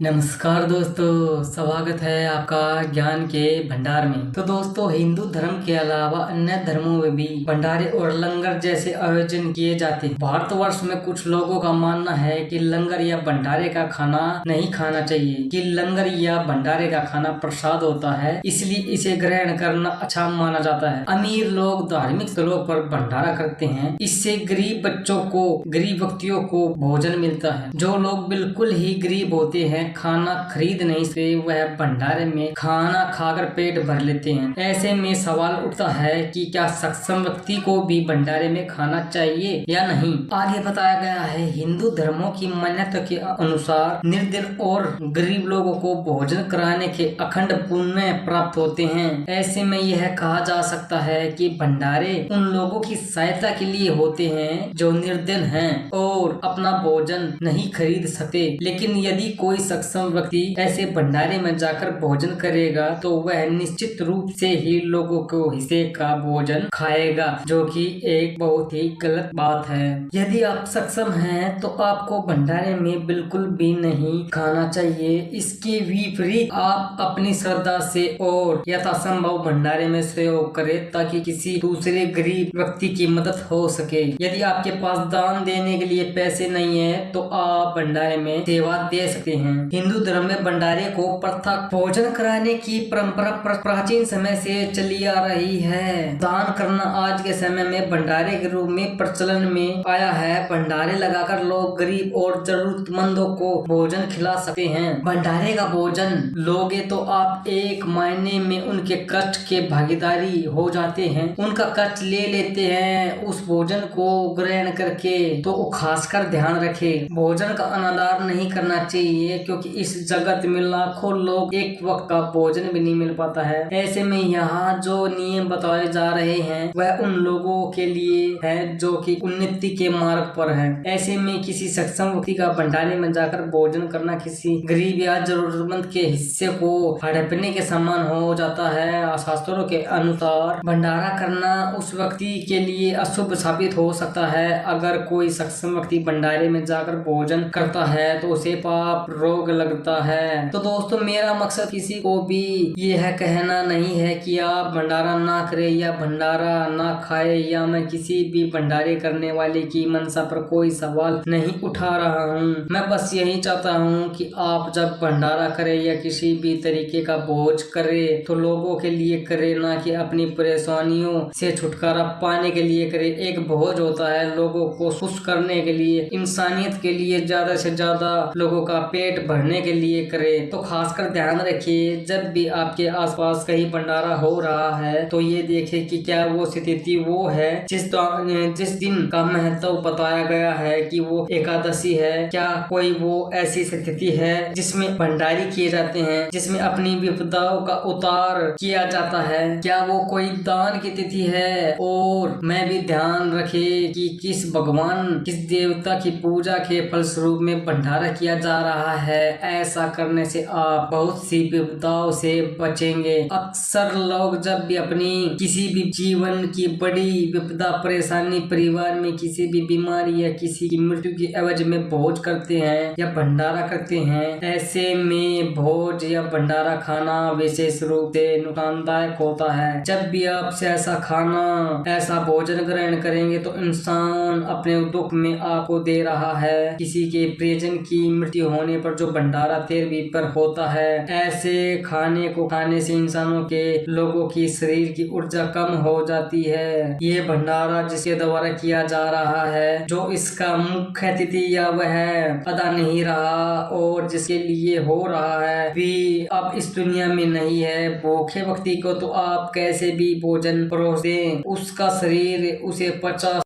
नमस्कार दोस्तों, स्वागत है आपका ज्ञान के भंडार में। तो दोस्तों, हिंदू धर्म के अलावा अन्य धर्मों में भी भंडारे और लंगर जैसे आयोजन किए जाते हैं। भारतवर्ष में कुछ लोगों का मानना है कि लंगर या भंडारे का खाना नहीं खाना चाहिए, कि लंगर या भंडारे का खाना प्रसाद होता है, इसलिए इसे ग्रहण करना अच्छा माना जाता है। अमीर लोग धार्मिक स्थलों पर भंडारा करते हैं, इससे गरीब बच्चों को, गरीब व्यक्तियों को भोजन मिलता है। जो लोग बिल्कुल ही गरीब होते हैं, खाना खरीद नहीं सकते, वह भंडारे में खाना खाकर पेट भर लेते हैं। ऐसे में सवाल उठता है कि क्या सक्षम व्यक्ति को भी भंडारे में खाना चाहिए या नहीं। आगे बताया गया है, हिंदू धर्मों की मान्यता के अनुसार निर्धन और गरीब लोगों को भोजन कराने के अखंड पुण्य प्राप्त होते हैं। ऐसे में यह कहा जा सकता है कि भंडारे उन लोगों की सहायता के लिए होते हैं जो निर्धन हैं और अपना भोजन नहीं खरीद सकते। लेकिन यदि कोई सक्षम व्यक्ति ऐसे भंडारे में जाकर भोजन करेगा तो वह निश्चित रूप से ही लोगों को हिस्से का भोजन खाएगा, जो कि एक बहुत ही गलत बात है। यदि आप सक्षम हैं तो आपको भंडारे में बिल्कुल भी नहीं खाना चाहिए। इसके विपरीत आप अपनी श्रद्धा से और यथासंभव भंडारे में सहयोग करें ताकि किसी दूसरे गरीब व्यक्ति की मदद हो सके। यदि आपके पास दान देने के लिए पैसे नहीं है तो आप भंडारे में सेवा दे सकते हैं। हिंदू धर्म में भंडारे को पृथक भोजन कराने की परंपरा प्राचीन समय से चली आ रही है। दान करना आज के समय में भंडारे के रूप में प्रचलन में आया है। भंडारे लगाकर लोग गरीब और जरूरतमंदों को भोजन खिला सकते हैं। भंडारे का भोजन लोगे तो आप एक मायने में उनके कष्ट के भागीदारी हो जाते हैं, उनका कष्ट ले लेते हैं उस भोजन को ग्रहण करके। तो खासकर ध्यान रखें, भोजन का अनादर नहीं करना चाहिए, क्योंकि इस जगत में लाखों लोग एक वक्त का भोजन भी नहीं मिल पाता है। ऐसे में यहाँ जो नियम बताए जा रहे हैं वह उन लोगों के लिए है जो कि उन्नति के मार्ग पर है। ऐसे में किसी सक्षम व्यक्ति का भंडारे में जाकर भोजन करना किसी गरीब या जरूरतमंद के हिस्से को हड़पने के समान हो जाता है। शास्त्रों के अनुसार भंडारा करना उस व्यक्ति के लिए अशुभ साबित हो सकता है। अगर कोई सक्षम व्यक्ति भंडारे में जाकर भोजन करता है तो उसे पाप रोग लगता है। तो दोस्तों, मेरा मकसद किसी को भी यह कहना नहीं है कि आप भंडारा ना करें या भंडारा ना खाए, या मैं किसी भी भंडारे करने वाले की मनसा पर कोई सवाल नहीं उठा रहा हूँ। मैं बस यही चाहता हूँ कि आप जब भंडारा करें या किसी भी तरीके का भोज करें तो लोगों के लिए करें, ना कि अपनी परेशानियों से छुटकारा पाने के लिए करें। एक भोज होता है लोगों को खुश करने के लिए, इंसानियत के लिए, ज्यादा से ज्यादा लोगों का पेट भरने के लिए करें। तो खासकर ध्यान रखिए, जब भी आपके आसपास कहीं भंडारा हो रहा है तो ये देखें कि क्या वो स्थिति वो है जिस दिन का महत्व बताया गया है कि वो एकादशी है। क्या कोई वो ऐसी स्थिति है जिसमें भंडारी किए जाते हैं, जिसमें अपनी विपदाओं का उतार किया जाता है। क्या वो कोई दान की तिथि है। और मैं भी ध्यान रखे कि किस भगवान, किस देवता की पूजा के फलस्वरूप में भंडारा किया जा रहा है। ऐसा करने से आप बहुत सी विपदाओं से बचेंगे। अक्सर लोग जब भी अपनी किसी भी जीवन की बड़ी विपदा, परेशानी, परिवार में किसी भी बीमारी या किसी की मृत्यु की एवज में भोज करते हैं या भंडारा करते हैं। ऐसे में भोज या भंडारा खाना विशेष रूप से नुकसानदायक होता है। जब भी आप ऐसा खाना, ऐसा भोजन ग्रहण करेंगे तो इंसान अपने दुख में आपको दे रहा है। किसी के प्रियजन की मृत्यु होने पर जो भंडारा तेरवी पर होता है, ऐसे खाने को खाने से इंसानों के, लोगों की शरीर की ऊर्जा कम हो जाती है। ये भंडारा जिसके द्वारा किया जा रहा है, जो इसका मुख्य अतिथि या वह अदा नहीं रहा और जिसके लिए हो रहा है भी अब इस दुनिया में नहीं है। भूखे व्यक्ति को तो आप कैसे भी भोजन परोस दें, उसका शरीर उसे 50